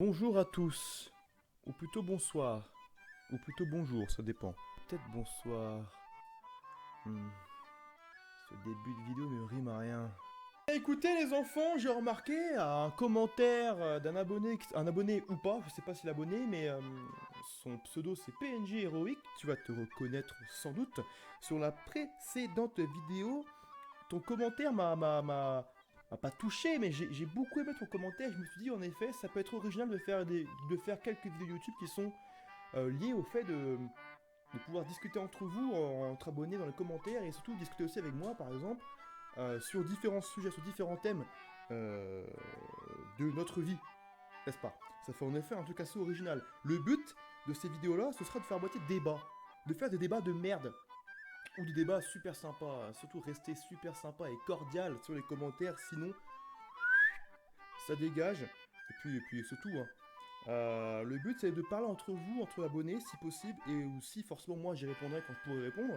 Bonjour à tous, ou plutôt bonsoir, ou plutôt bonjour, ça dépend. Peut-être bonsoir. Hmm, Ce début de vidéo ne rime à rien. Écoutez les enfants, j'ai remarqué un commentaire d'un abonné, un abonné ou pas, je sais pas si l'abonné, mais son pseudo c'est PNG Héroïque, tu vas te reconnaître sans doute. Sur la précédente vidéo, ton commentaire m'a pas touché, mais j'ai beaucoup aimé ton commentaire. Je me suis dit, en effet, ça peut être original de faire quelques vidéos YouTube qui sont liées au fait de pouvoir discuter entre vous, entre abonnés dans les commentaires, et surtout discuter aussi avec moi, par exemple, sur différents sujets, sur différents thèmes euh, de notre vie, n'est-ce pas? Ça fait en effet un truc assez original. Le but de ces vidéos-là, ce sera de faire boîtier de débats. De faire des débats de merde ou des débats super sympas. Surtout rester super sympa et cordial sur les commentaires, sinon ça dégage. Et puis c'est tout. Hein. Le but c'est de parler entre vous, entre abonnés, si possible, et aussi forcément moi j'y répondrai quand je pourrai répondre.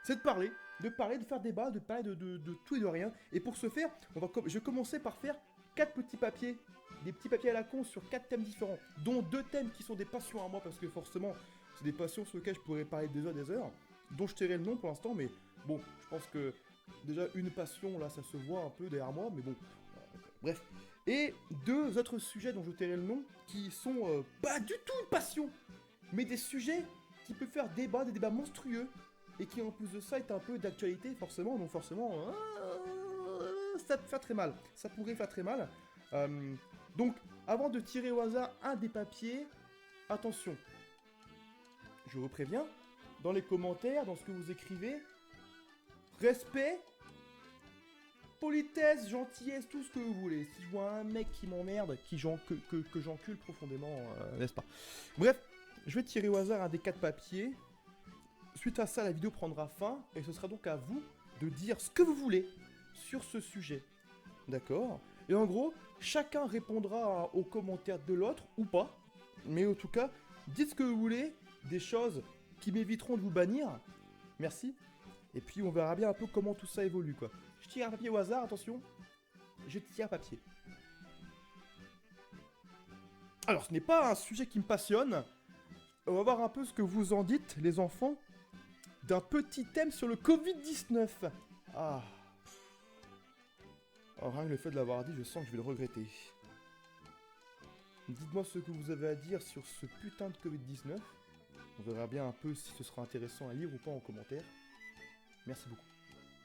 C'est de faire débat, de parler de tout et de rien. Et pour ce faire, je vais commencer par faire 4 petits papiers, des petits papiers à la con sur 4 thèmes différents, dont 2 thèmes qui sont des passions à moi, parce que forcément c'est des passions sur lesquelles je pourrais parler des heures, dont je tairai le nom pour l'instant, mais bon, je pense que déjà une passion là ça se voit un peu derrière moi, mais bon, bref. Et 2 autres sujets dont je tairai le nom, qui sont pas du tout une passion, mais des sujets qui peuvent faire débat, des débats monstrueux, et qui en plus de ça est un peu d'actualité forcément, donc forcément, ça peut faire très mal, ça pourrait faire très mal. Euh, donc, avant de tirer au hasard un des papiers, attention, je vous préviens, dans les commentaires, dans ce que vous écrivez, respect, politesse, gentillesse, tout ce que vous voulez. Si je vois un mec qui m'emmerde, que j'encule profondément, n'est-ce pas? Bref, je vais tirer au hasard un des 4 papiers. Suite à ça, la vidéo prendra fin, et ce sera donc à vous de dire ce que vous voulez sur ce sujet. D'accord? Et en gros, chacun répondra aux commentaires de l'autre, ou pas. Mais en tout cas, dites ce que vous voulez, des choses qui m'éviteront de vous bannir. Merci. Et puis on verra bien un peu comment tout ça évolue, quoi. Je tire un papier au hasard, attention. Je tire un papier. Alors, ce n'est pas un sujet qui me passionne. On va voir un peu ce que vous en dites, les enfants, d'un petit thème sur le Covid-19. Ah. Alors, rien que le fait de l'avoir dit, je sens que je vais le regretter. Dites-moi ce que vous avez à dire sur ce putain de Covid-19. On verra bien un peu si ce sera intéressant à lire ou pas en commentaire. Merci beaucoup.